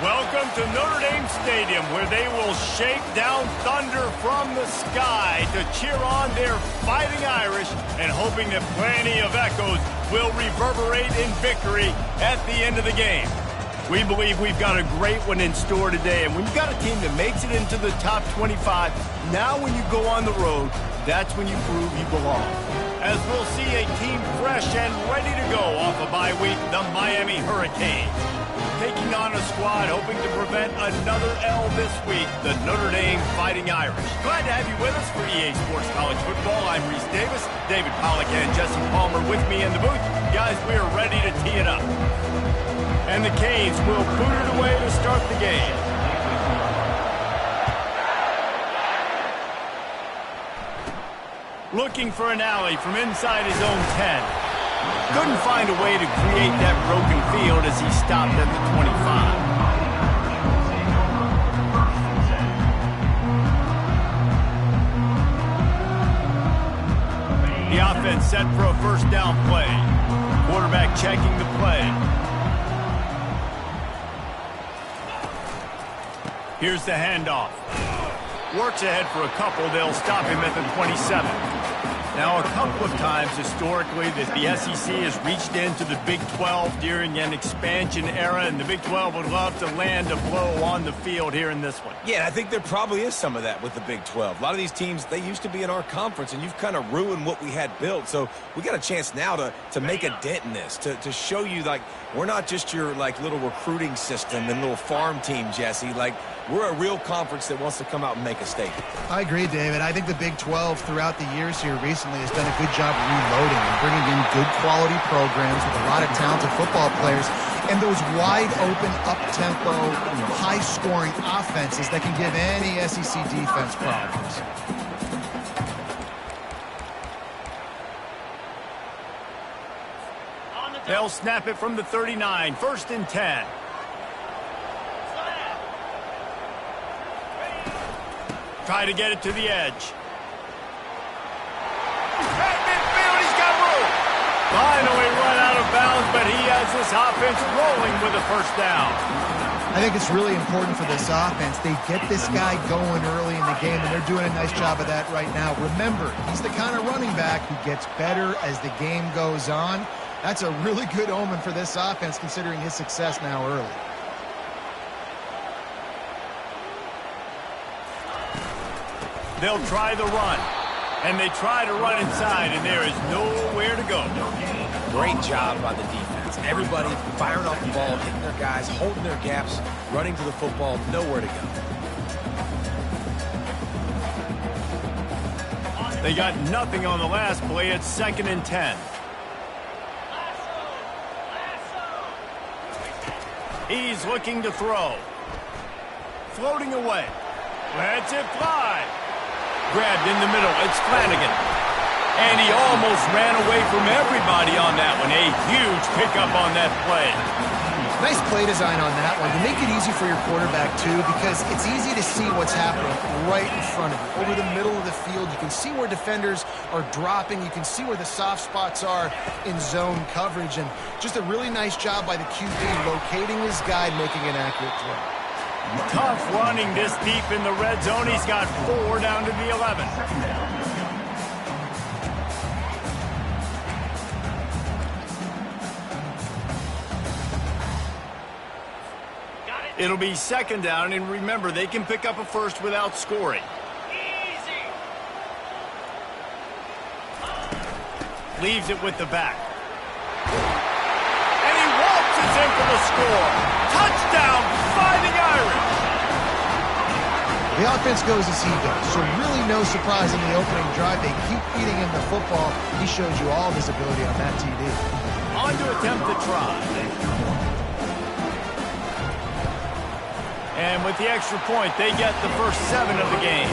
Welcome to Notre Dame Stadium, where they will shake down thunder from the sky to cheer on their Fighting Irish and hoping that plenty of echoes will reverberate in victory at the end of the game. We believe we've got a great one in store today, and when you've got a team that makes it into the top 25, now when you go on the road, that's when you prove you belong. As we'll see a team fresh and ready to go off a bye week, the Miami Hurricanes. Taking on a squad hoping to prevent another L this week, the Notre Dame Fighting Irish. Glad to have you with us for EA Sports College Football. I'm Reese Davis, David Pollack and Jesse Palmer with me in the booth. Guys, we are ready to tee it up. And the Canes will boot it away to start the game. Looking for an alley from inside his own 10. Couldn't find a way to create that broken field as he stopped at the 25. The offense set for a first down play. Quarterback checking the play. Here's the handoff. Works ahead for a couple. They'll stop him at the 27. Now, a couple of times historically that the SEC has reached into the Big 12 during an expansion era, and the Big 12 would love to land a blow on the field here in this one. Yeah, I think there probably is some of that with the Big 12. A lot of these teams, they used to be in our conference, and you've kind of ruined what we had built. So we got a chance now to make a dent in this, to show you, like, we're not just your, like, little recruiting system and little farm team, Jesse. Like, we're a real conference that wants to come out and make a statement. I agree, David. I think the Big 12 throughout the years here recently has done a good job reloading and bringing in good quality programs with a lot of talented football players and those wide open, up-tempo, high-scoring offenses that can give any SEC defense problems. They'll snap it from the 39, 1st and 10. Try to get it to the edge. At midfield, he's got room. Finally run out of bounds, but he has this offense rolling with a first down. I think it's really important for this offense. They get this guy going early in the game, and they're doing a nice job of that right now. Remember, he's the kind of running back who gets better as the game goes on. That's a really good omen for this offense, considering his success now early. They'll try the run, and they try to run inside, and there is nowhere to go. Great job by the defense. Everybody firing off the ball, hitting their guys, holding their gaps, running to the football, nowhere to go. They got nothing on the last play. It's 2nd and 10. He's looking to throw. Floating away. Lets it fly. Grabbed in the middle. It's Flanagan. And he almost ran away from everybody on that one. A huge pickup on that play. Nice play design on that one to make it easy for your quarterback, too, because it's easy to see what's happening right in front of you. Over the middle of the field, you can see where defenders are dropping. You can see where the soft spots are in zone coverage. And just a really nice job by the QB locating his guy, making an accurate throw. Tough running this deep in the red zone. He's got 4 down to the 11. It'll be 2nd down, and remember, they can pick up a first without scoring. Easy. Leaves it with the back. And he waltzes in for the score. Touchdown, Fighting Irish. The offense goes as he goes, so really no surprise in the opening drive. They keep feeding him the football. He shows you all of his ability on that TD. On to attempt the try. And with the extra point, they get the first 7 of the game.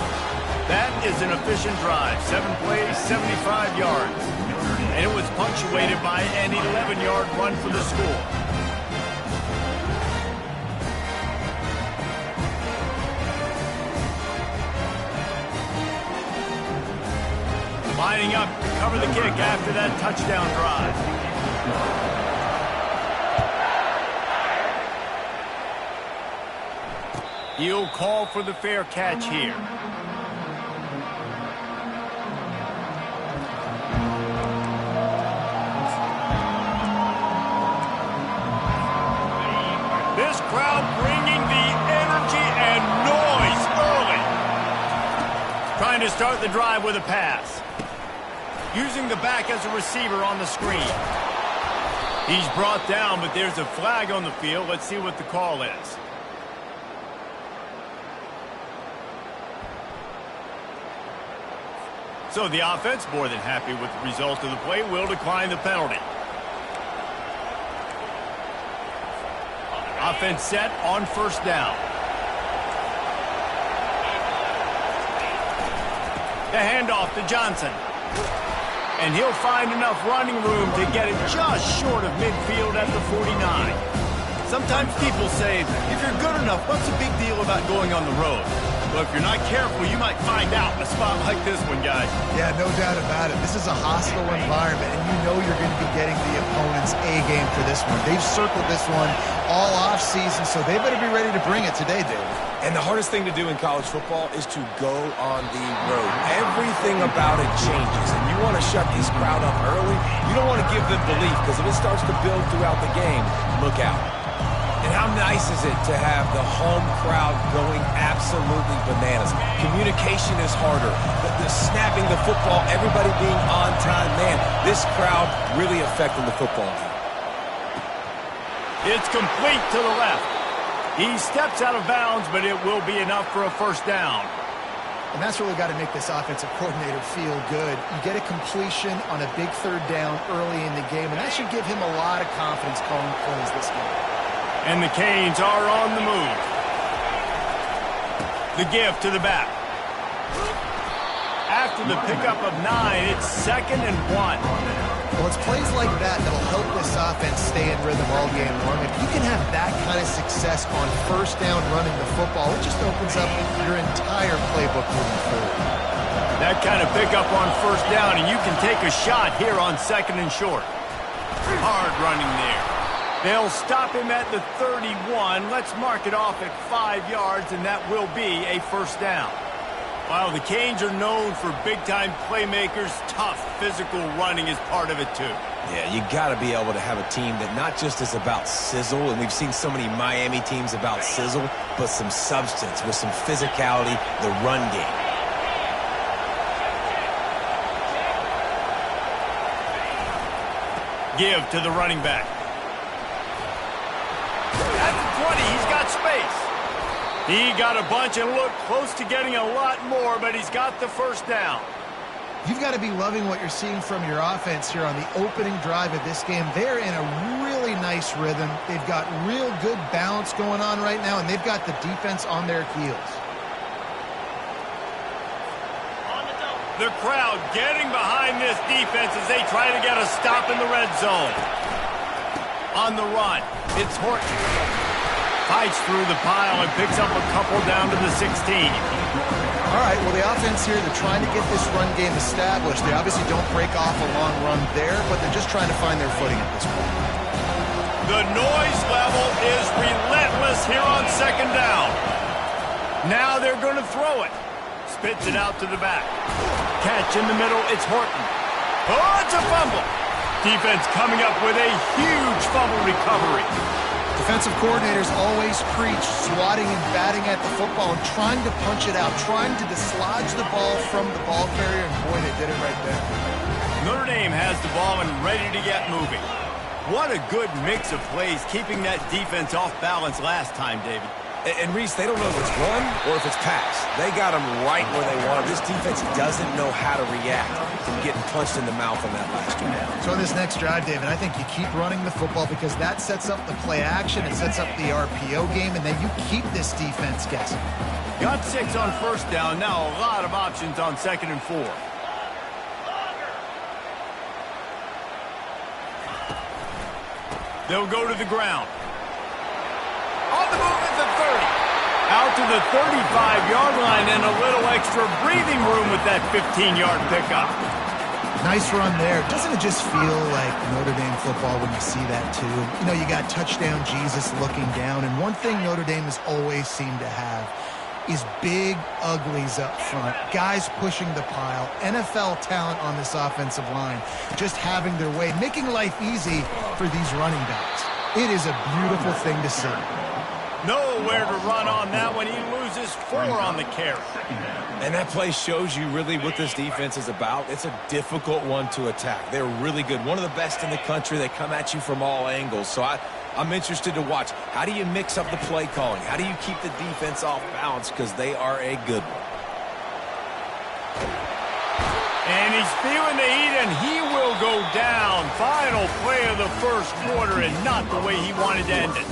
That is an efficient drive. 7 plays, 75 yards. And it was punctuated by an 11-yard run for the score. Lining up to cover the kick after that touchdown drive. He'll call for the fair catch here. This crowd bringing the energy and noise early. Trying to start the drive with a pass. Using the back as a receiver on the screen. He's brought down, but there's a flag on the field. Let's see what the call is. So the offense, more than happy with the result of the play, will decline the penalty. Offense set on first down. The handoff to Johnson. And he'll find enough running room to get it just short of midfield at the 49. Sometimes people say, if you're good enough, what's the big deal about going on the road? Well, if you're not careful, you might find out in a spot like this one, guys. Yeah, no doubt about it. This is a hostile environment, and you know you're going to be getting the opponent's A-game for this one. They've circled this one all off-season, so they better be ready to bring it today, David. And the hardest thing to do in college football is to go on the road. Everything about it changes, and you want to shut this crowd up early. You don't want to give them belief, because if it starts to build throughout the game, look out. And how nice is it to have the home crowd going absolutely bananas? Communication is harder. The snapping the football, everybody being on time. Man, this crowd really affecting the football game. It's complete to the left. He steps out of bounds, but it will be enough for a first down. And that's really got to make this offensive coordinator feel good. You get a completion on a big third down early in the game, and that should give him a lot of confidence calling plays this game. And the Canes are on the move. The give to the back. After the pickup of 9, it's 2nd and 1. Well, it's plays like that that'll help this offense stay in rhythm all game long. If you can have that kind of success on first down running the football, it just opens up your entire playbook moving forward. That kind of pickup on first down, and you can take a shot here on 2nd and short. Hard running there. They'll stop him at the 31. Let's mark it off at 5 yards, and that will be a first down. While the Canes are known for big-time playmakers, tough physical running is part of it too. Yeah, you got to be able to have a team that not just is about sizzle, and we've seen so many Miami teams about sizzle, but some substance with some physicality, the run game. Give to the running back. At the 20, he's got space. He got a bunch and looked close to getting a lot more, but he's got the first down. You've got to be loving what you're seeing from your offense here on the opening drive of this game. They're in a really nice rhythm. They've got real good balance going on right now, and they've got the defense on their heels. The crowd getting behind this defense as they try to get a stop in the red zone. On the run, it's Horton. Fights through the pile and picks up a couple down to the 16. All right, well, the offense here, they're trying to get this run game established. They obviously don't break off a long run there, but they're just trying to find their footing at this point. The noise level is relentless here on 2nd down. Now they're going to throw it. Spits it out to the back. Catch in the middle, it's Horton. Oh, it's a fumble. Defense coming up with a huge fumble recovery. Defensive coordinators always preach swatting and batting at the football and trying to punch it out, trying to dislodge the ball from the ball carrier, and boy, they did it right there. Notre Dame has the ball and ready to get moving. What a good mix of plays, keeping that defense off balance last time, David. And Reese, they don't know if it's run or if it's pass. They got them right where they want them. This defense doesn't know how to react from getting punched in the mouth on that last one. So in this next drive, David, I think you keep running the football because that sets up the play action, it sets up the RPO game, and then you keep this defense guessing. Got 6 on first down. Now a lot of options on 2nd and 4. They'll go to the ground. On the move at the 30. Out to the 35-yard line and a little extra breathing room with that 15-yard pickup. Nice run there. Doesn't it just feel like Notre Dame football when you see that too? You know, you got touchdown Jesus looking down, and one thing Notre Dame has always seemed to have is big uglies up front, guys pushing the pile, NFL talent on this offensive line, just having their way, making life easy for these running backs. It is a beautiful thing to see. Nowhere to run on that one. He loses 4 on the carry. And that play shows you really what this defense is about. It's a difficult one to attack. They're really good. One of the best in the country. They come at you from all angles. So I'm interested to watch. How do you mix up the play calling? How do you keep the defense off balance? Because they are a good one. And he's feeling the heat, and he will go down. Final play of the first quarter, and not the way he wanted to end it.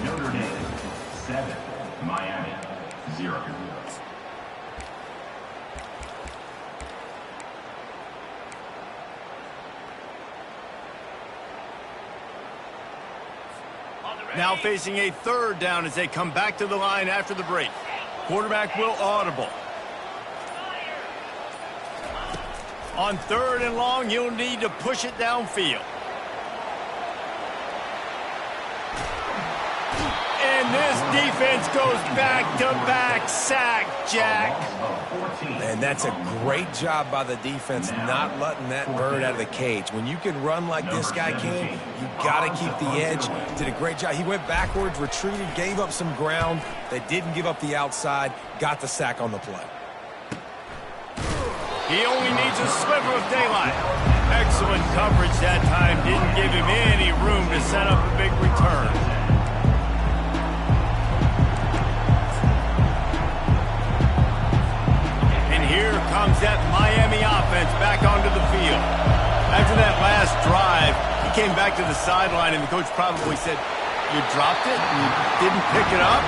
Notre Dame 7, Miami 0. Now facing a 3rd down as they come back to the line after the break. Quarterback will audible. On 3rd and long, you'll need to push it downfield. And this defense goes back-to-back sack, Jack. And that's a great job by the defense not letting that bird out of the cage. When you can run like this guy can, you got to keep the edge. Did a great job. He went backwards, retreated, gave up some ground. They didn't give up the outside, got the sack on the play. He only needs a sliver of daylight. Excellent coverage that time. Didn't give him any room to set up a big return. Here comes that Miami offense back onto the field. After that last drive, he came back to the sideline, and the coach probably said, "You dropped it and you didn't pick it up?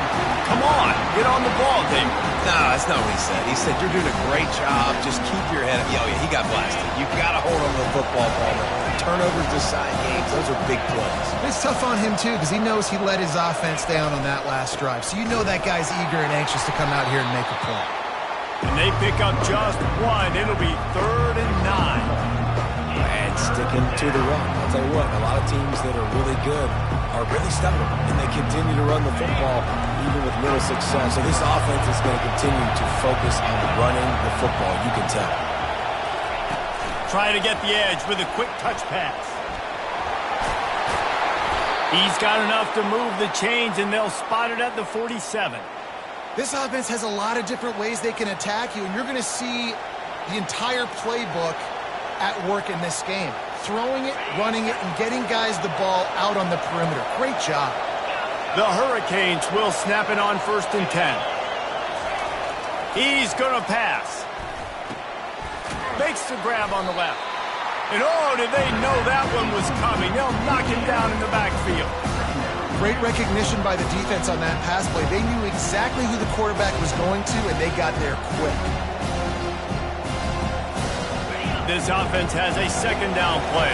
Come on, get on the ball, David." No, that's not what he said. He said, "You're doing a great job. Just keep your head up." Oh, yeah, he got blasted. You've got to hold on to the football, Palmer. Turnovers decide games. Those are big plays. It's tough on him, too, because he knows he let his offense down on that last drive. So you know that guy's eager and anxious to come out here and make a play. And they pick up just 1. It'll be 3rd and 9. And sticking to the run. I'll tell you what, a lot of teams that are really good are really stubborn, and they continue to run the football even with little success. So this offense is going to continue to focus on running the football, you can tell. Trying to get the edge with a quick touch pass. He's got enough to move the chains, and they'll spot it at the 47. This offense has a lot of different ways they can attack you, and you're going to see the entire playbook at work in this game. Throwing it, running it, and getting guys the ball out on the perimeter. Great job. The Hurricanes will snap it on 1st and 10. He's going to pass. Makes the grab on the left. And oh, did they know that one was coming. They'll knock him down in the backfield. Great recognition by the defense on that pass play. They knew exactly who the quarterback was going to, and they got there quick. This offense has a 2nd down play.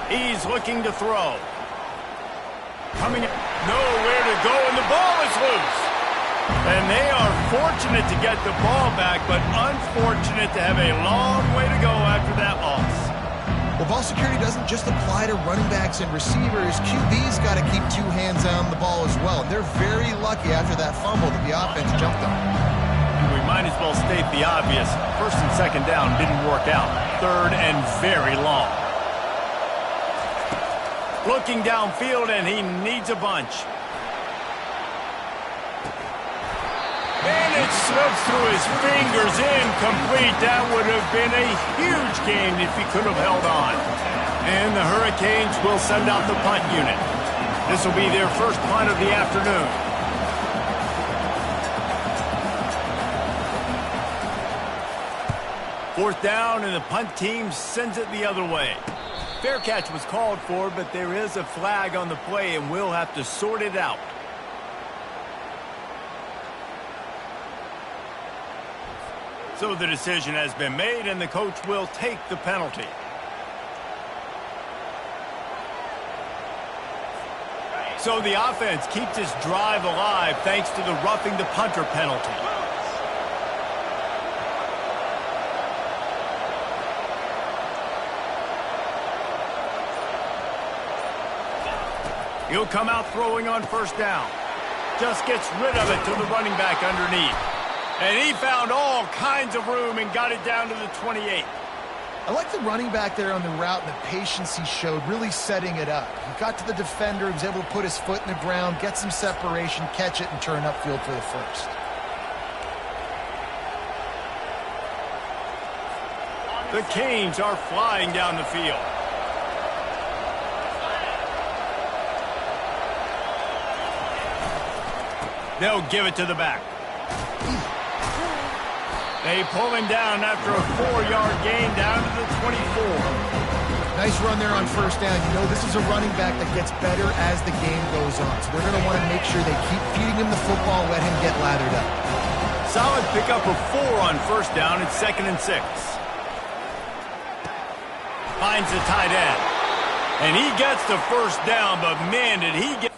He's looking to throw. Coming in, nowhere to go, and the ball is loose. And they are fortunate to get the ball back, but unfortunate to have a long way to go after that loss. Well, ball security doesn't just apply to running backs and receivers. QB's got to keep 2 hands on the ball as well. And they're very lucky after that fumble that the offense jumped on. We might as well state the obvious. 1st and 2nd down didn't work out. 3rd and very long. Looking downfield, and he needs a bunch. And it slips through his fingers, incomplete. That would have been a huge gain if he could have held on. And the Hurricanes will send out the punt unit. This will be their first punt of the afternoon. Fourth down, and the punt team sends it the other way. Fair catch was called for, but there is a flag on the play, and we'll have to sort it out. So the decision has been made, and the coach will take the penalty. So the offense keeps this drive alive thanks to the roughing the punter penalty. He'll come out throwing on first down. Just gets rid of it to the running back underneath. And he found all kinds of room and got it down to the 28. I like the running back there on the route and the patience he showed, really setting it up. He got to the defender, he was able to put his foot in the ground, get some separation, catch it, and turn upfield for the first. The Canes are flying down the field. They'll give it to the back. They pull him down after a 4-yard gain down to the 24. Nice run there on first down. You know, this is a running back that gets better as the game goes on. So they're going to want to make sure they keep feeding him the football, let him get lathered up. Solid pickup of 4 on first down. It's 2nd and 6. Finds the tight end. And he gets the first down, but man, did he get...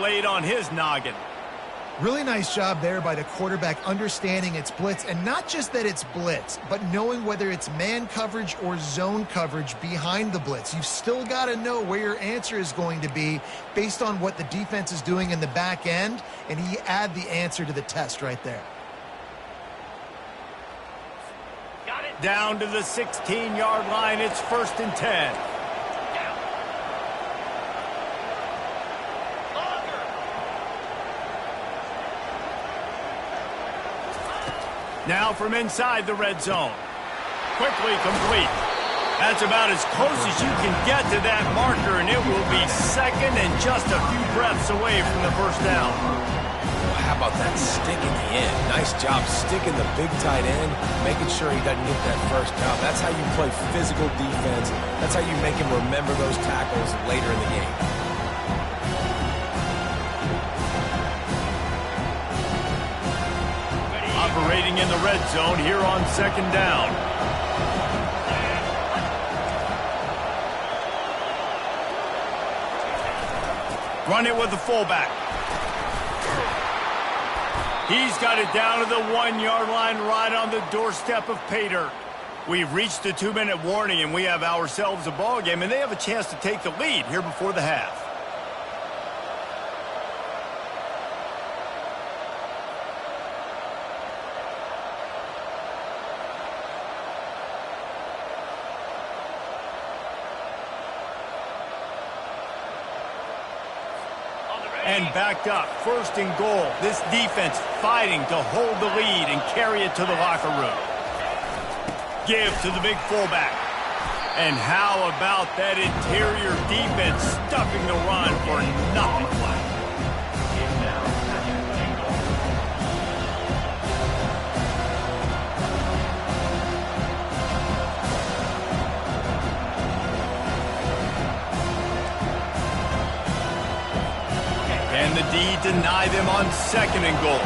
laid on his noggin. Really nice job there by the quarterback understanding it's blitz, and not just that it's blitz, but knowing whether it's man coverage or zone coverage behind the blitz. You've still got to know where your answer is going to be based on what the defense is doing in the back end, and he add the answer to the test right there. Got it. Down to the 16-yard line. It's 1st and 10. Now from inside the red zone. Quickly complete. That's about as close as you can get to that marker, and it will be 2nd and just a few breaths away from the first down. Well, how about that stick in the end? Nice job sticking the big tight end, making sure he doesn't get that first down. That's how you play physical defense. That's how you make him remember those tackles later in the game. Operating in the red zone here on 2nd down. Run it with the fullback. He's got it down to the 1-yard line right on the doorstep of pay dirt. We've reached the 2-minute warning, and we have ourselves a ball game, and they have a chance to take the lead here before the half. And backed up, 1st and goal. This defense fighting to hold the lead and carry it to the locker room. Give to the big fullback. And how about that interior defense stuffing the run for nothing? And the D deny them on 2nd and goal.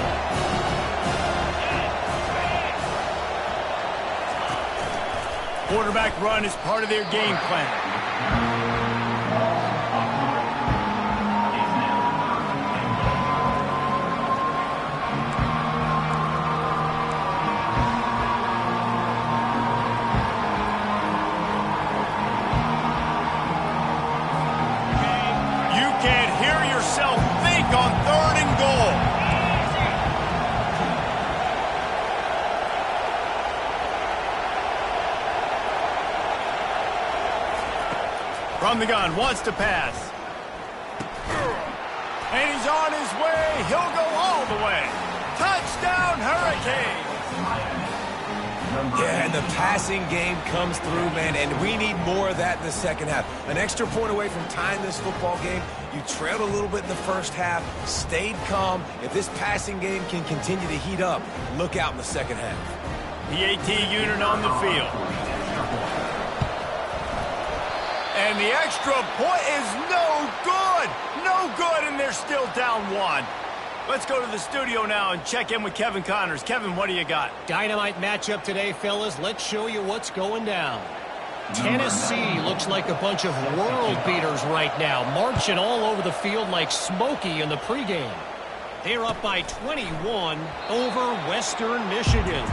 Quarterback run is part of their game plan. You can't hear yourself think on 3rd and goal. From the gun, wants to pass. And he's on his way. He'll go all the way. Touchdown, Hurricanes! Yeah, and the passing game comes through, man, and we need more of that in the second half. An extra point away from tying this football game. You trailed a little bit in the first half, stayed calm. If this passing game can continue to heat up, look out in the second half. The AT unit on the field. And the extra point is no good. No good, and they're still down 1. Let's go to the studio now and check in with Kevin Connors. Kevin, what do you got? Dynamite matchup today, fellas. Let's show you what's going down. Tennessee looks like a bunch of world beaters right now, marching all over the field like Smokey in the pregame. They're up by 21 over Western Michigan.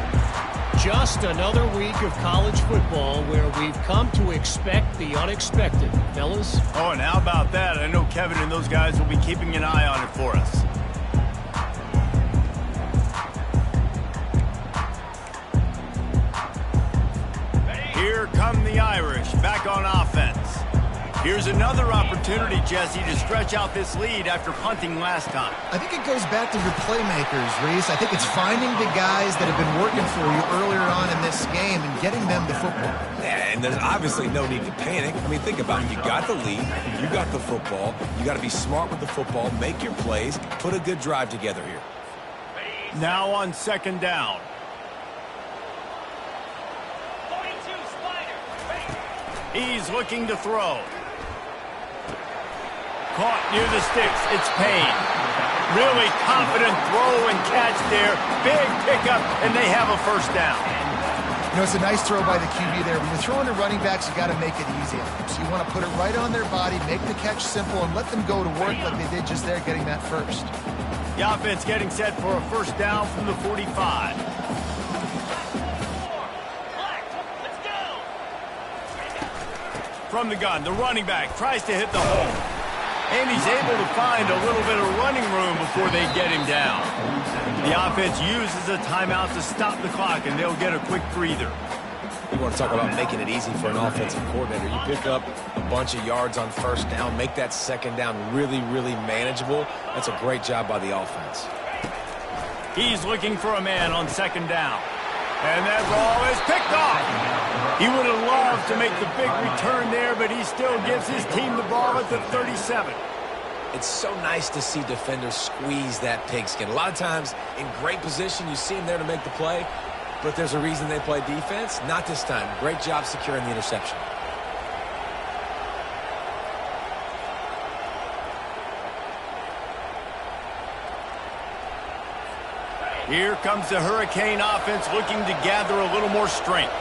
Just another week of college football where we've come to expect the unexpected, fellas. Oh, and how about that? I know Kevin and those guys will be keeping an eye on it for us. Here come the Irish, back on offense. Here's another opportunity, Jesse, to stretch out this lead after punting last time. I think it goes back to your playmakers, Reese. I think it's finding the guys that have been working for you earlier on in this game and getting them the football. Yeah, and there's obviously no need to panic. I mean, think about it. You got the lead. You got the football. You got to be smart with the football, make your plays, put a good drive together here. Now on 2nd down. He's looking to throw. Caught near the sticks. It's Payne. Really confident throw and catch there. Big pickup, and they have a 1st down. You know, it's a nice throw by the QB there. When you're throwing to running backs, you got to make it easy on them. So you want to put it right on their body, make the catch simple, and let them go to work like they did just there, getting that 1st. The offense getting set for a 1st down from the 45. From the gun, the running back tries to hit the hole. And he's able to find a little bit of running room before they get him down. The offense uses a timeout to stop the clock, and they'll get a quick breather. You want to talk about making it easy for an offensive coordinator. You pick up a bunch of yards on 1st down, make that 2nd down really, really manageable. That's a great job by the offense. He's looking for a man on 2nd down. And that ball is picked off. He would have loved to make the big return there, but he still gives his team the ball at the 37. It's so nice to see defenders squeeze that pigskin. A lot of times in great position, you see them there to make the play, but there's a reason they play defense. Not this time. Great job securing the interception. Here comes the Hurricane offense looking to gather a little more strength.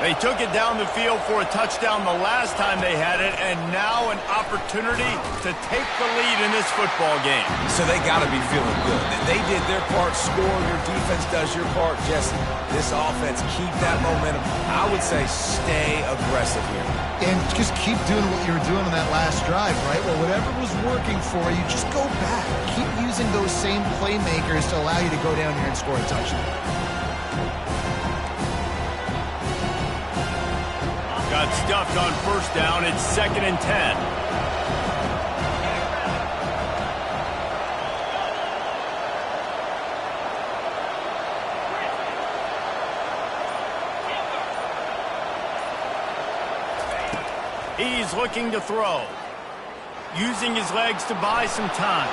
They took it down the field for a touchdown the last time they had it, and now an opportunity to take the lead in this football game. So they got to be feeling good. They did their part, score. Your defense does your part, Jesse. This offense, keep that momentum. I would say stay aggressive here. And just keep doing what you were doing on that last drive, right? Well, whatever was working for you, just go back. Keep using those same playmakers to allow you to go down here and score a touchdown. Got stuffed on 1st down. It's 2nd and 10. He's looking to throw. Using his legs to buy some time.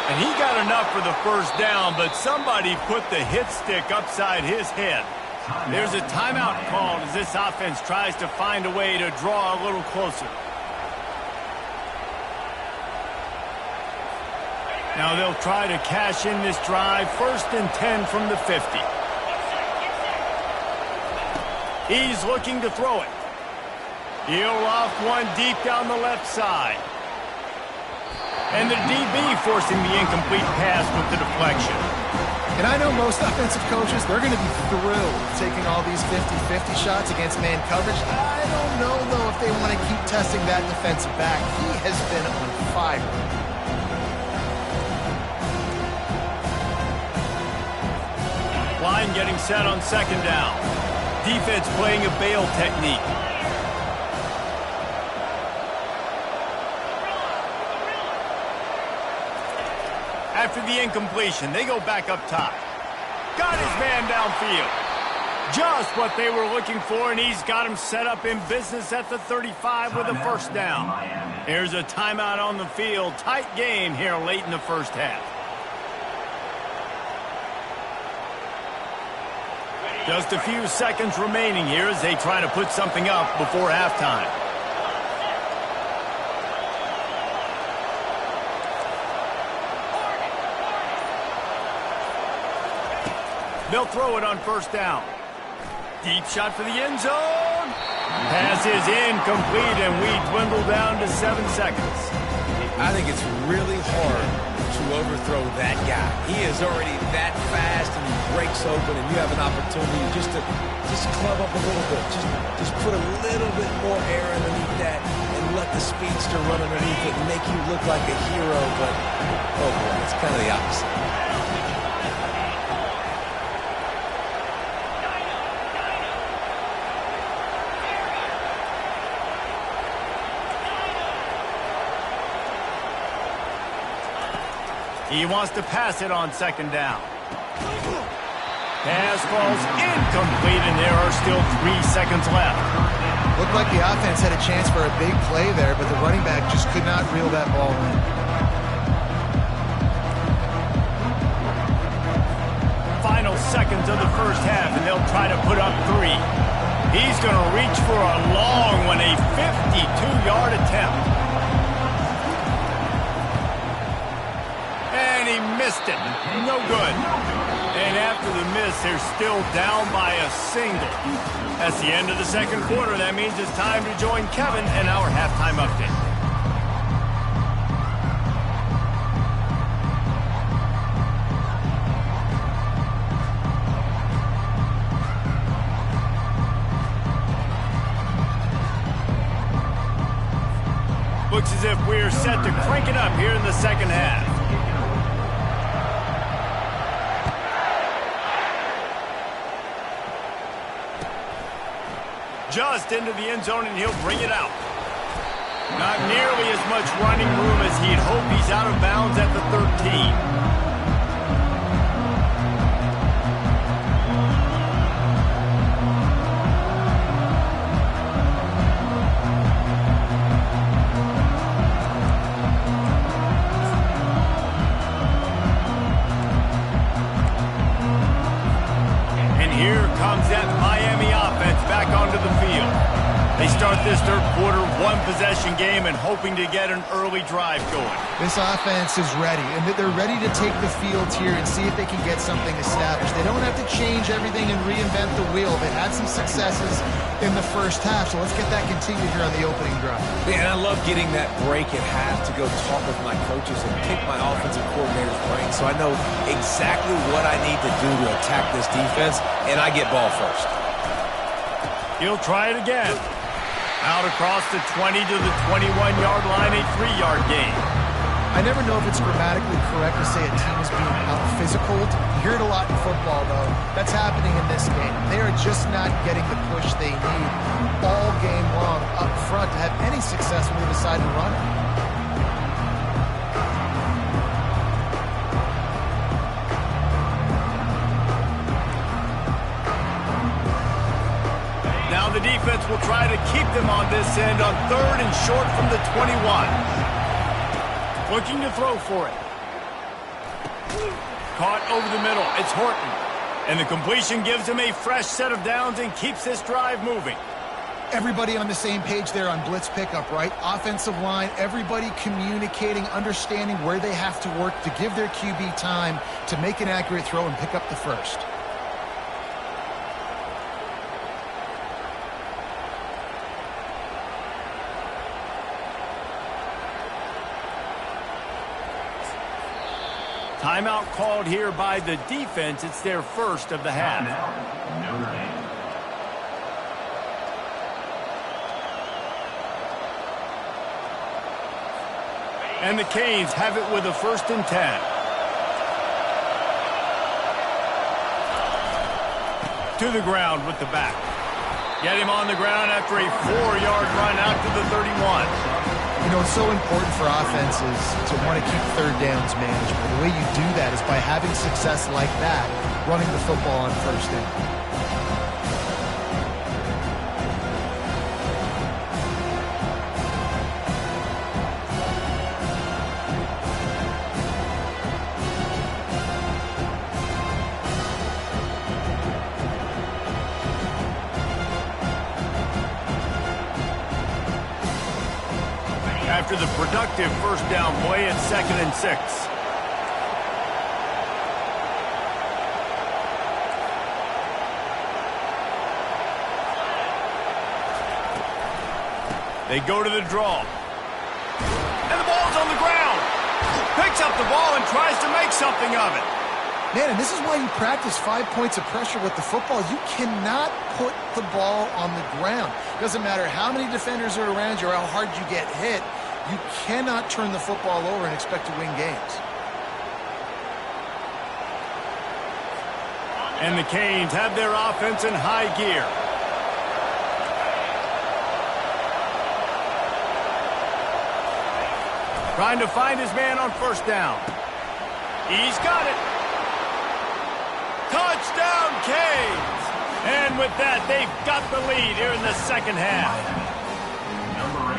And he got enough for the first down, but somebody put the hit stick upside his head. There's a timeout called as this offense tries to find a way to draw a little closer. Now they'll try to cash in this drive. 1st and 10 from the 50. He's looking to throw it. He'll loft one deep down the left side. And the DB forcing the incomplete pass with the deflection. And I know most offensive coaches, they're going to be thrilled taking all these 50-50 shots against man coverage. I don't know, though, if they want to keep testing that defensive back. He has been on fire. Line getting set on 2nd down. Defense playing a bail technique. After the incompletion, they go back up top. Got his man downfield. Just what they were looking for, and he's got him set up in business at the 35 with a 1st down. Here's a timeout on the field. Tight game here late in the 1st half. Just a few seconds remaining here as they try to put something up before halftime. They'll throw it on 1st down. Deep shot for the end zone. Pass is incomplete, and we dwindle down to 7 seconds. I think it's really hard to overthrow that guy. He is already that fast, and he breaks open, and you have an opportunity just to club up a little bit. Just put a little bit more air underneath that and let the speedster run underneath it and make you look like a hero. But, oh boy, it's kind of the opposite. He wants to pass it on 2nd down. Pass falls incomplete, and there are still 3 seconds left. Looked like the offense had a chance for a big play there, but the running back just could not reel that ball in. Final seconds of the 1st half, and they'll try to put up 3. He's going to reach for a long one, a 52-yard attempt. And he missed it. No good. And after the miss, they're still down by a single. That's the end of the 2nd quarter. That means it's time to join Kevin and our halftime update. Looks as if we're set to crank it up here in the 2nd half. Just into the end zone, and he'll bring it out. Not nearly as much running room as he'd hoped. He's out of bounds at the 13. Here comes that Miami offense back onto the field. They start this 3rd quarter 1-possession game and hoping to get an early drive going. This offense is ready, and they're ready to take the field here and see if they can get something established. They don't have to change everything and reinvent the wheel. They had some successes in the 1st half, so let's get that continued here on the opening drive. Yeah, and I love getting that break at half to go talk with my coaches and pick my offensive coordinator's brain so I know exactly what I need to do to attack this defense, and I get ball first. He'll try it again. Out across the 20 to the 21-yard line, a 3-yard gain. I never know if it's grammatically correct to say a team is being out-physicaled. You hear it a lot in football, though. That's happening in this game. They are just not getting the push they need all game long up front to have any success when they decide to run it. Now the defense defense will try to keep them on this end on 3rd and short from the 21. Looking to throw for it. Caught over the middle. It's Horton. And the completion gives him a fresh set of downs and keeps this drive moving. Everybody on the same page there on blitz pickup, right? Offensive line, everybody communicating, understanding where they have to work to give their QB time to make an accurate throw and pick up the first. Timeout called here by the defense. It's their first of the half. Notre Dame. And the Canes have it with a 1st and 10. To the ground with the back. Get him on the ground after a 4-yard run out to the 31. You know, it's so important for offenses to want to keep 3rd downs manageable. The way you do that is by having success like that, running the football on 1st down. After the productive 1st down play, it's 2nd and 6. They go to the draw. And the ball's on the ground. Picks up the ball and tries to make something of it. Man, and this is why you practice 5 points of pressure with the football. You cannot put the ball on the ground. Doesn't matter how many defenders are around you or how hard you get hit. You cannot turn the football over and expect to win games. And the Canes have their offense in high gear. Trying to find his man on 1st down. He's got it. Touchdown, Canes! And with that, they've got the lead here in the 2nd half.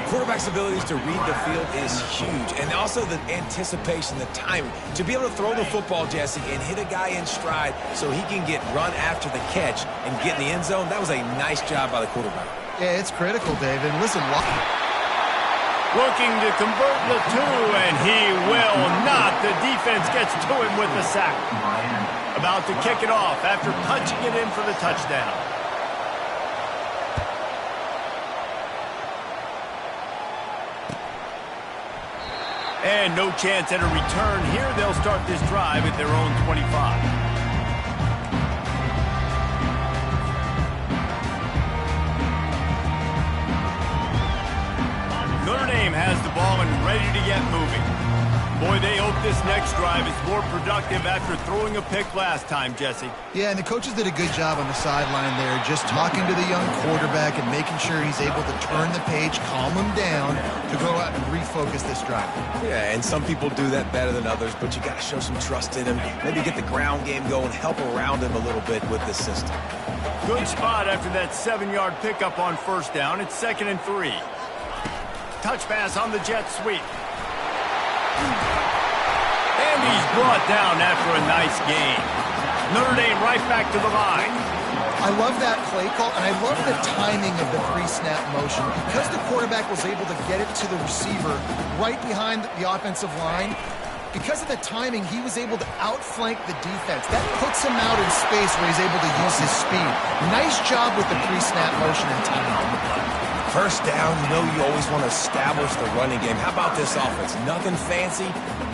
Quarterback's abilities to read the field is huge, and also the anticipation, the timing. To be able to throw the football, Jesse, and hit a guy in stride so he can get run after the catch and get in the end zone, that was a nice job by the quarterback. Yeah, it's critical, David. Listen, looking to convert the 2, and he will not. The defense gets to him with the sack. About to kick it off after punching it in for the touchdown. And no chance at a return here. They'll start this drive at their own 25. Notre Dame has the ball and ready to get moving. Boy, they hope this next drive is more productive after throwing a pick last time, Jesse. Yeah, and the coaches did a good job on the sideline there, just talking to the young quarterback and making sure he's able to turn the page, calm him down, to go out and refocus this drive. Yeah, and some people do that better than others, but you got to show some trust in him. Maybe get the ground game going, help around him a little bit with this system. Good spot after that 7-yard pickup on 1st down. It's 2nd and 3. Touch pass on the jet sweep. And he's brought down after a nice gain. Notre Dame right back to the line. I love that play call, and I love the timing of the pre-snap motion. Because the quarterback was able to get it to the receiver right behind the offensive line, because of the timing, he was able to outflank the defense. That puts him out in space where he's able to use his speed. Nice job with the pre-snap motion and timing. 1st down, you know you always want to establish the running game. How about this offense? Nothing fancy.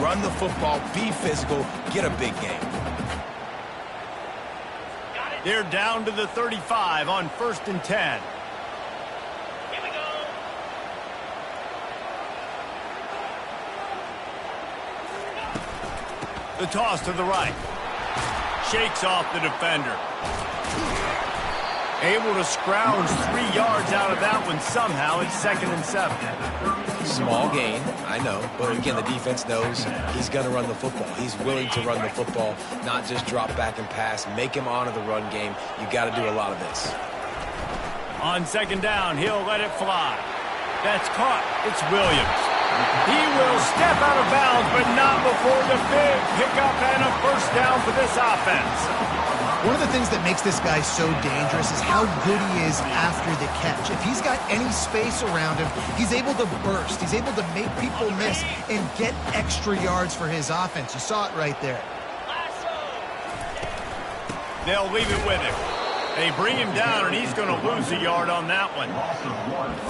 Run the football, be physical, get a big game. They're down to the 35 on 1st and 10. Here we go. The toss to the right. Shakes off the defender. Able to scrounge 3 yards out of that one somehow. It's 2nd and 7. Small gain, I know. But again, the defense knows he's going to run the football. He's willing to run the football, not just drop back and pass. Make him honor the run game. You got to do a lot of this. On second down, he'll let it fly. That's caught. It's Williams. He will step out of bounds, but not before the big pickup and a first down for this offense. One of the things that makes this guy so dangerous is how good he is after the catch. If he's got any space around him, he's able to burst. He's able to make people miss and get extra yards for his offense. You saw it right there. They'll leave it with him. They bring him down, and he's going to lose a yard on that one.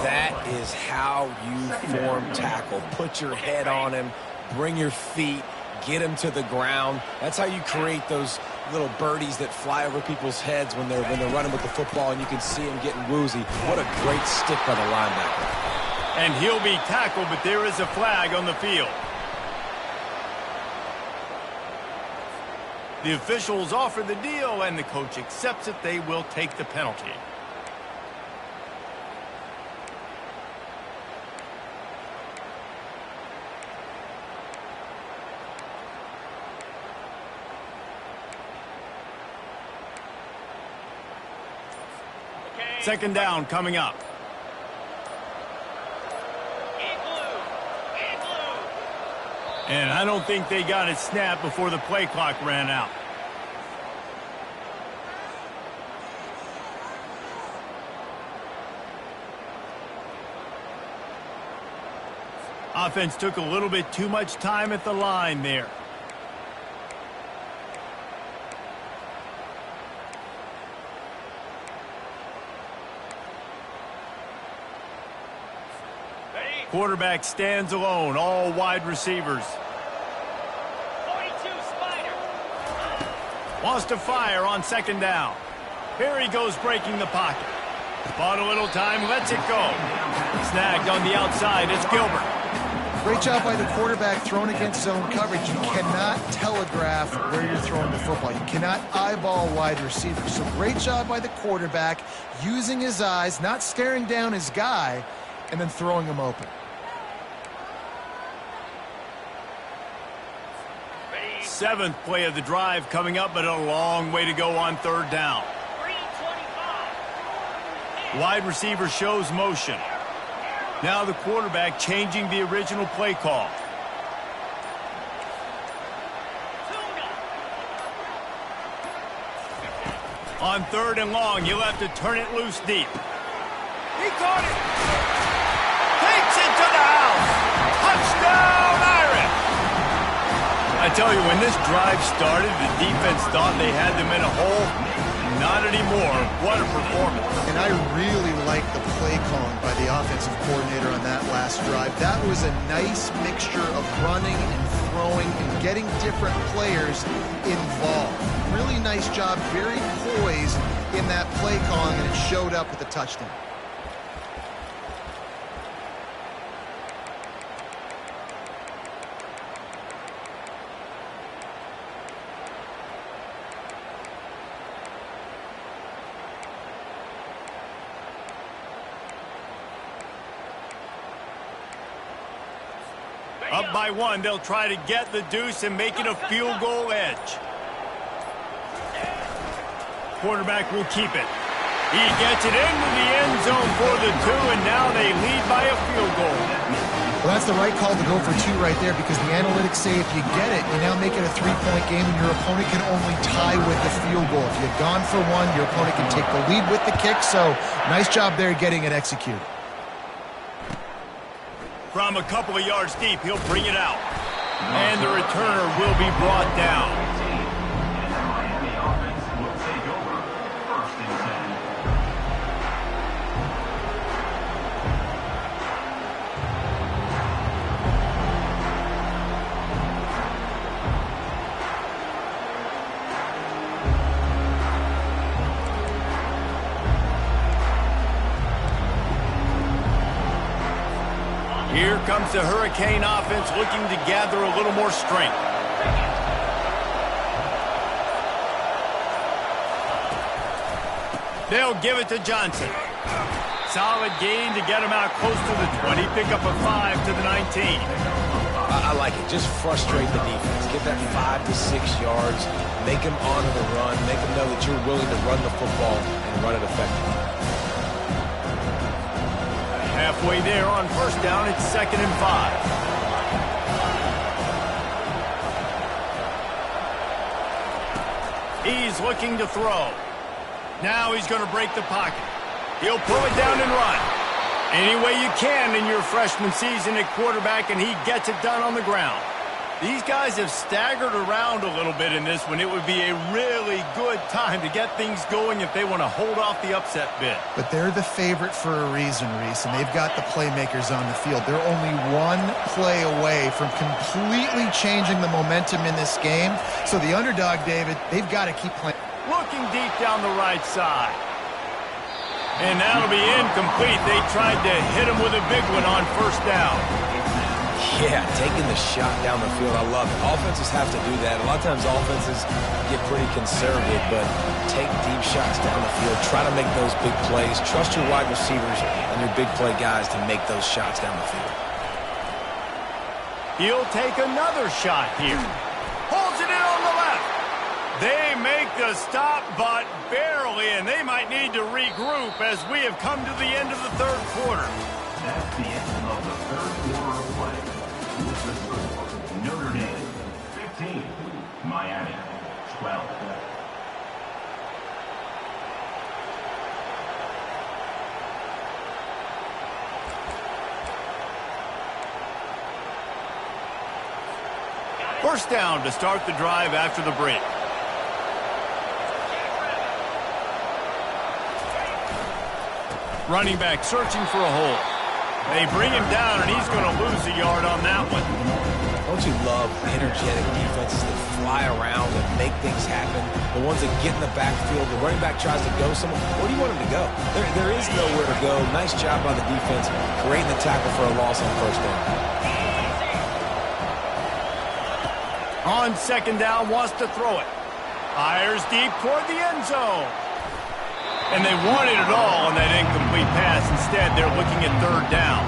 That is how you form tackle. Put your head on him, bring your feet, get him to the ground. That's how you create those little birdies that fly over people's heads when they're running with the football, and you can see him getting woozy. What a great stick by the linebacker. And he'll be tackled, but there is a flag on the field. The officials offer the deal, and the coach accepts it. They will take the penalty. Second down coming up. And I don't think they got it snapped before the play clock ran out. Offense took a little bit too much time at the line there. Quarterback stands alone, all wide receivers. 42 Spider. Wants to fire on second down. Here he goes breaking the pocket. Bought a little time, lets it go. Snagged on the outside, it's Gilbert. Great job by the quarterback thrown against zone coverage. You cannot telegraph where you're throwing the football. You cannot eyeball wide receivers. So great job by the quarterback using his eyes, not staring down his guy, and then throwing him open. Seventh play of the drive coming up, but a long way to go on third down. 325. Wide receiver shows motion. Now the quarterback changing the original play call. On third and long, you'll have to turn it loose deep. He caught it. Takes it to the house. Touchdown, Irish. I tell you, when this drive started, the defense thought they had them in a hole. Not anymore. What a performance. And I really like the play calling by the offensive coordinator on that last drive. That was a nice mixture of running and throwing and getting different players involved. Really nice job, very poised in that play calling, and it showed up with a touchdown. Up by one, they'll try to get the deuce and make it a field goal edge. Quarterback will keep it. He gets it into the end zone for the two, and now they lead by a field goal. Well, that's the right call to go for two right there, because the analytics say if you get it, you now make it a three-point game, and your opponent can only tie with the field goal. If you've gone for one, your opponent can take the lead with the kick, so nice job there getting it executed. From a couple of yards deep, he'll bring it out. And the returner will be brought down. Miami offense will take over. First and 10. Here comes the Hurricane offense looking to gather a little more strength. They'll give it to Johnson. Solid gain to get him out close to the 20. Pick up a 5 to the 19. I like it. Just frustrate the defense. Get that 5 to 6 yards. Make them honor the run. Make them know that you're willing to run the football and run it effectively. Halfway there on first down, it's 2nd and 5. He's looking to throw. Now he's going to break the pocket. He'll pull it down and run. Any way you can in your freshman season at quarterback, and he gets it done on the ground. These guys have staggered around a little bit in this one. It would be a really good time to get things going if they want to hold off the upset bid. But they're the favorite for a reason, Reese, and they've got the playmakers on the field. They're only one play away from completely changing the momentum in this game. So the underdog, David, they've got to keep playing. Looking deep down the right side. And that'll be incomplete. They tried to hit him with a big one on first down. Yeah, taking the shot down the field, I love it. Offenses have to do that. A lot of times offenses get pretty conservative, but take deep shots down the field. Try to make those big plays. Trust your wide receivers and your big play guys to make those shots down the field. He'll take another shot here. Holds it in on the left. They make the stop, but barely, and they might need to regroup as we have come to the end of the third quarter. That's the end of the third quarter of play. With the score, Notre Dame 15, Miami 12. First down to start the drive after the break. Running back searching for a hole. They bring him down, and he's going to lose a yard on that one. Don't you love energetic defenses that fly around and make things happen? The ones that get in the backfield, the running back tries to go somewhere. Where do you want him to go? There is nowhere to go. Nice job by the defense, creating the tackle for a loss on first down. On second down, wants to throw it. Fires deep toward the end zone. And they wanted it all on that incomplete pass. Instead, they're looking at third down.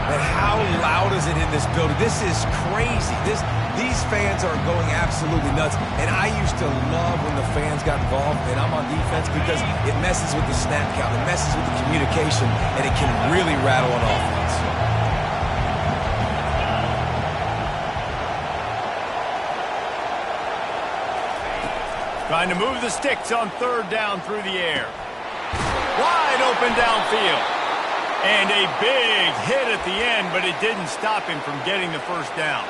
And how loud is it in this building? This is crazy. These fans are going absolutely nuts. And I used to love when the fans got involved, and I'm on defense, because it messes with the snap count. It messes with the communication, and it can really rattle an offense. Trying to move the sticks on third down through the air. Wide open downfield. And a big hit at the end, but it didn't stop him from getting the first down.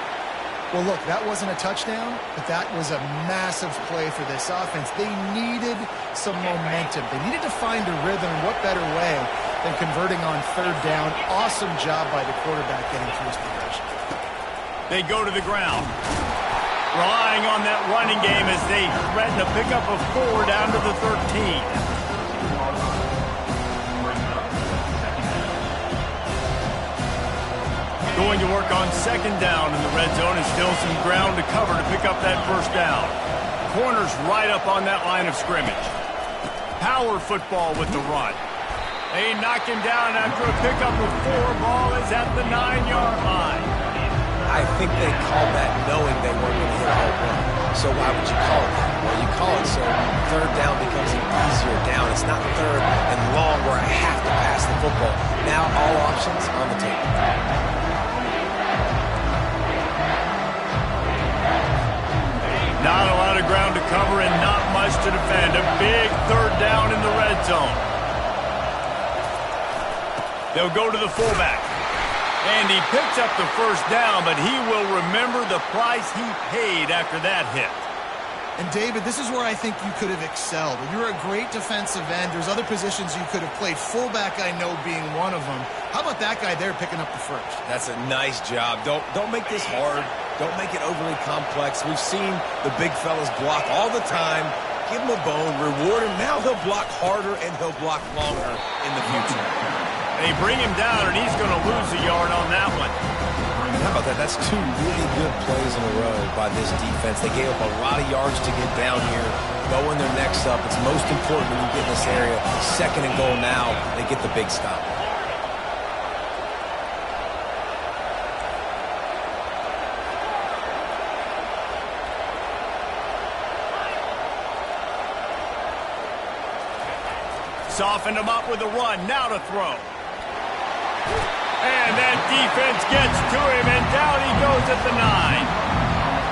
Well, look, that wasn't a touchdown, but that was a massive play for this offense. They needed some momentum. They needed to find a rhythm, and what better way than converting on third down. Awesome job by the quarterback getting through his progression. They go to the ground. Relying on that running game as they threaten to pick up a 4 down to the 13. Going to work on second down in the red zone, and still some ground to cover to pick up that first down. Corners right up on that line of scrimmage. Power football with the run. They knock him down after a pickup of 4. Ball is at the 9-yard line. I think they called that knowing they weren't going to hit a home run. So why would you call it that? Well, you call it so third down becomes an easier down. It's not third and long where I have to pass the football. Now all options on the table. Not a lot of ground to cover and not much to defend. A big third down in the red zone. They'll go to the fullback. And he picks up the first down, but he will remember the price he paid after that hit. And, David, this is where I think you could have excelled. You're a great defensive end. There's other positions you could have played. Fullback, I know, being one of them. How about that guy there picking up the first? That's a nice job. Don't make this hard. Don't make it overly complex. We've seen the big fellas block all the time. Give him a bone, reward him. Now he'll block harder and he'll block longer in the future. They bring him down, and he's going to lose a yard on that one. How about that? That's 2 really good plays in a row by this defense. They gave up a lot of yards to get down here, going their necks up. It's most important when you get in this area. Second and goal now. They get the big stop. Softened him up with a run. Now to throw. And that defense gets to him, and down he goes at the 9.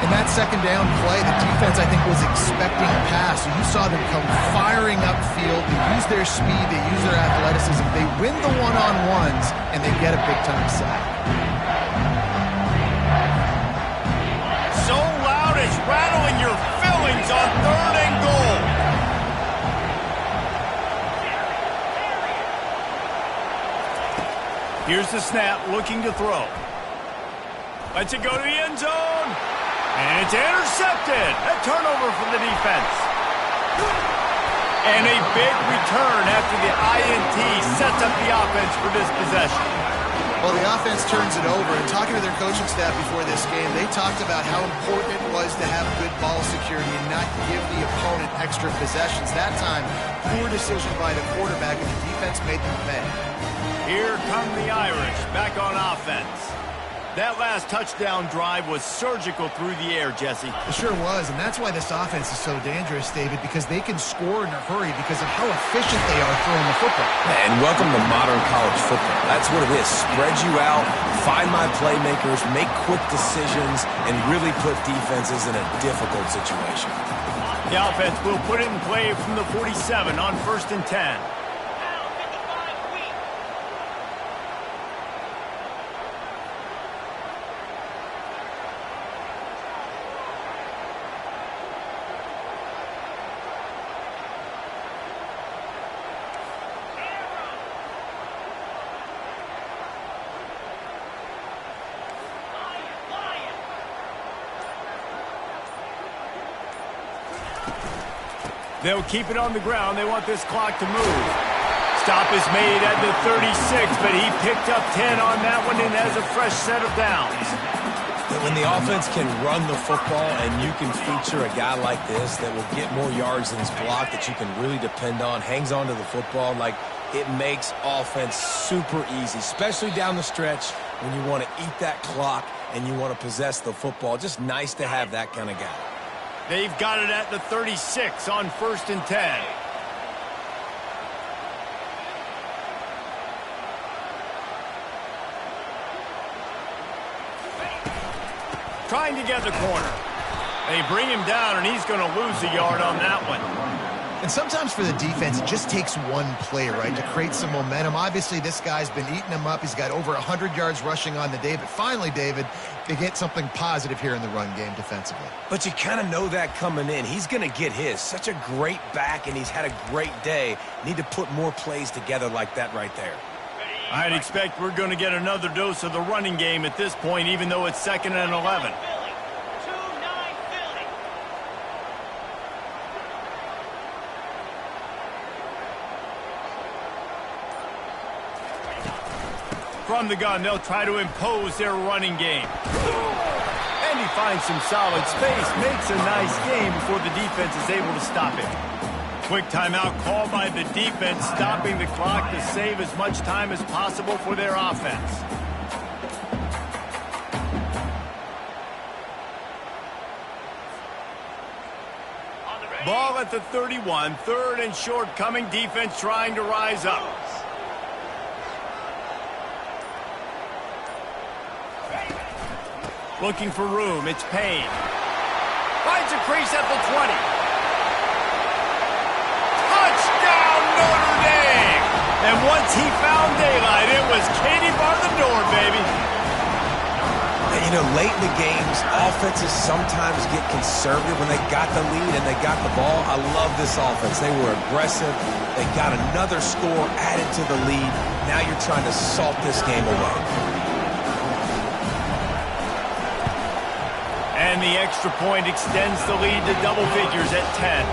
In that second down play, the defense, I think, was expecting a pass. So you saw them come firing upfield. They use their speed. They use their athleticism. They win the one-on-ones, and they get a big-time sack. So loud it's rattling your fillings on 3rd and goal. Here's the snap, looking to throw. Lets it go to the end zone. And it's intercepted. A turnover for the defense. And a big return after the INT sets up the offense for this possession. Well, the offense turns it over, and talking to their coaching staff before this game, they talked about how important it was to have good ball security and not give the opponent extra possessions. That time, poor decision by the quarterback, and the defense made them pay. Here come the Irish, back on offense. That last touchdown drive was surgical through the air, Jesse. It sure was, and that's why this offense is so dangerous, David, because they can score in a hurry because of how efficient they are throwing the football. And welcome to modern college football. That's what it is. Spread you out, find my playmakers, make quick decisions, and really put defenses in a difficult situation. The offense will put it in play from the 47 on 1st and 10. They'll keep it on the ground. They want this clock to move. Stop is made at the 36, but he picked up 10 on that one and has a fresh set of downs. When the offense can run the football and you can feature a guy like this that will get more yards than his block that you can really depend on, hangs on to the football, like it makes offense super easy, especially down the stretch when you want to eat that clock and you want to possess the football. Just nice to have that kind of guy. They've got it at the 36 on 1st and 10. Trying to get the corner. They bring him down, and he's going to lose a yard on that one. And sometimes for the defense, it just takes one play, right, to create some momentum. Obviously, this guy's been eating him up. He's got over 100 yards rushing on the day. But finally, David, they get something positive here in the run game defensively. But you kind of know that coming in. He's going to get his. Such a great back, and he's had a great day. Need to put more plays together like that right there. I'd expect we're going to get another dose of the running game at this point, even though it's 2nd and 11. From the gun, they'll try to impose their running game. And he finds some solid space, makes a nice game before the defense is able to stop him. Quick timeout called by the defense, stopping the clock to save as much time as possible for their offense. Ball at the 31, 3rd and short coming, defense trying to rise up. Looking for room, it's Payne. Finds a crease at the 20. Touchdown, Notre Dame! And once he found daylight, it was Katie bar the door, baby. And, you know, late in the games, offenses sometimes get conservative when they got the lead and they got the ball. I love this offense. They were aggressive. They got another score added to the lead. Now you're trying to salt this game away. And the extra point extends the lead to double figures at 10.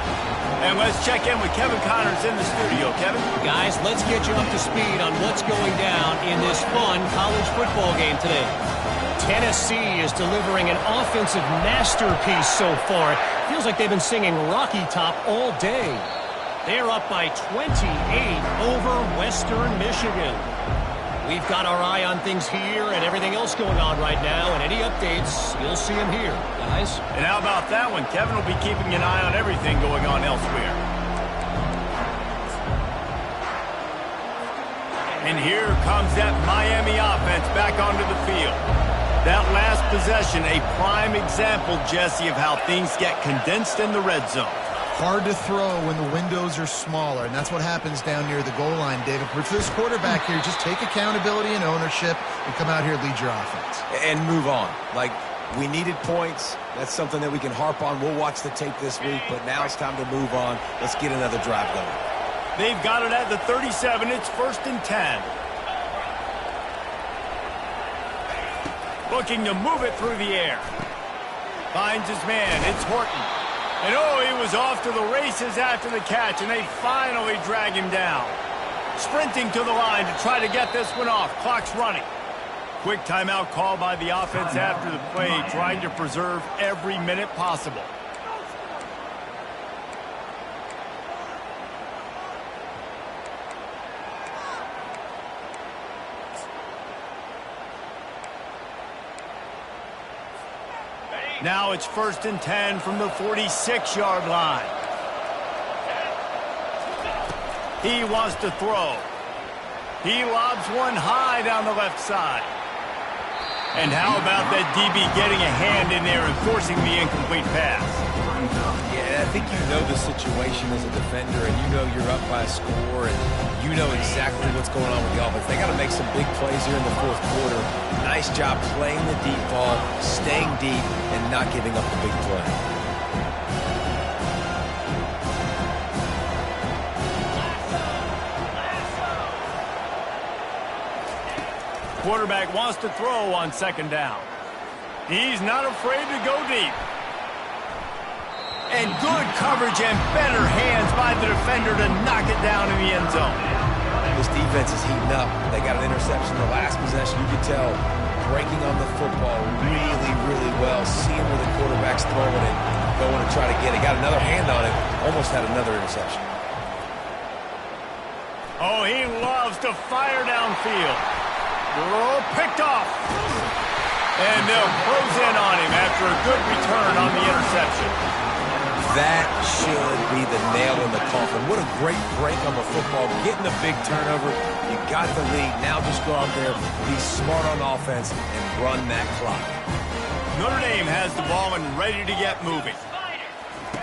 And let's check in with Kevin Connors in the studio. Kevin? Guys, let's get you up to speed on what's going down in this fun college football game today. Tennessee is delivering an offensive masterpiece so far. Feels like they've been singing Rocky Top all day. They're up by 28 over Western Michigan. We've got our eye on things here and everything else going on right now, and any updates, you'll see them here, guys. And how about that one? Kevin will be keeping an eye on everything going on elsewhere. And here comes that Miami offense back onto the field. That last possession, a prime example, Jesse, of how things get condensed in the red zone. Hard to throw when the windows are smaller, and that's what happens down near the goal line, David. But for this quarterback here, just take accountability and ownership and come out here and lead your offense. And move on. Like, we needed points. That's something that we can harp on. We'll watch the tape this week, but now it's time to move on. Let's get another drive going. They've got it at the 37. It's 1st and 10. Looking to move it through the air. Finds his man. It's Horton. And oh, he was off to the races after the catch, and they finally drag him down. Sprinting to the line to try to get this one off. Clock's running. Quick timeout call by the offense after the play, trying to preserve every minute possible. Now it's 1st and 10 from the 46-yard line. He wants to throw. He lobs one high down the left side. And how about that DB getting a hand in there and forcing the incomplete pass? Yeah, I think you know the situation as a defender, and you know you're up by a score, and you know exactly what's going on with the offense. They got to make some big plays here in the 4th quarter. Nice job playing the deep ball, staying deep, and not giving up the big play. Quarterback wants to throw on 2nd down. He's not afraid to go deep. And good coverage and better hands by the defender to knock it down in the end zone. This defense is heating up. They got an interception the last possession. You could tell breaking on the football really, really well, seeing where the quarterback's throwing it, going to try to get it. Got another hand on it, almost had another interception. Oh, he loves to fire downfield. Oh, picked off. And they'll close in on him after a good return on the interception. That should be the nail in the coffin. What a great break on the football. Getting a big turnover. You got the lead. Now just go out there, be smart on offense, and run that clock. Notre Dame has the ball and ready to get moving.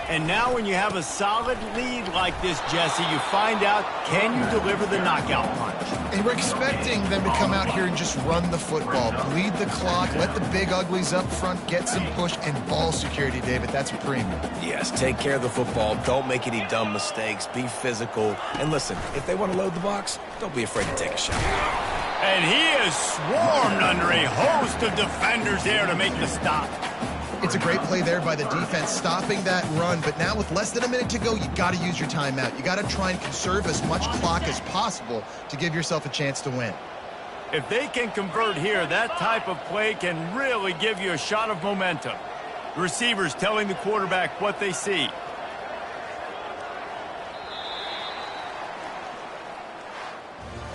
And now when you have a solid lead like this, Jesse, you find out, can you deliver the knockout punch? And we're expecting them to come out here and just run the football, bleed the clock, let the big uglies up front get some push, and ball security, David. That's a premium. Yes, take care of the football. Don't make any dumb mistakes. Be physical. And listen, if they want to load the box, don't be afraid to take a shot. And he is swarmed under a host of defenders there to make the stop. It's a great play there by the defense, stopping that run. But now with less than a minute to go, you got to use your timeout. You got to try and conserve as much clock as possible to give yourself a chance to win. If they can convert here, that type of play can really give you a shot of momentum. Receivers telling the quarterback what they see.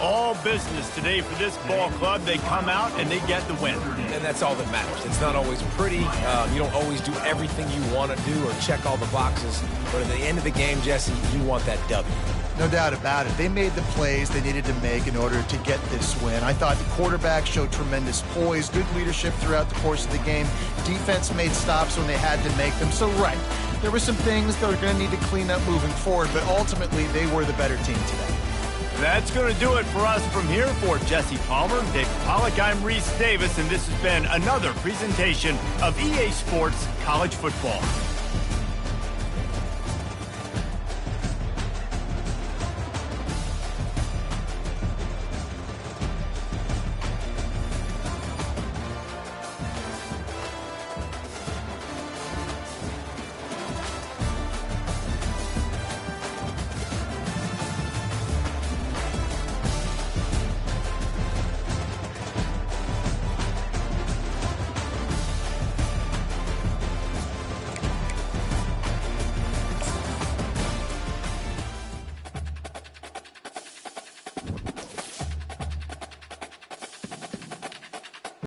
All business today for this ball club. They come out and they get the win. And that's all that matters. It's not always pretty. You don't always do everything you want to do or check all the boxes. But at the end of the game, Jesse, you want that W. No doubt about it. They made the plays they needed to make in order to get this win. I thought the quarterback showed tremendous poise, good leadership throughout the course of the game. Defense made stops when they had to make them. So, right, there were some things that are going to need to clean up moving forward, but ultimately they were the better team today. That's going to do it for us from here. For Jesse Palmer, David Pollack, I'm Reese Davis, and this has been another presentation of EA Sports College Football.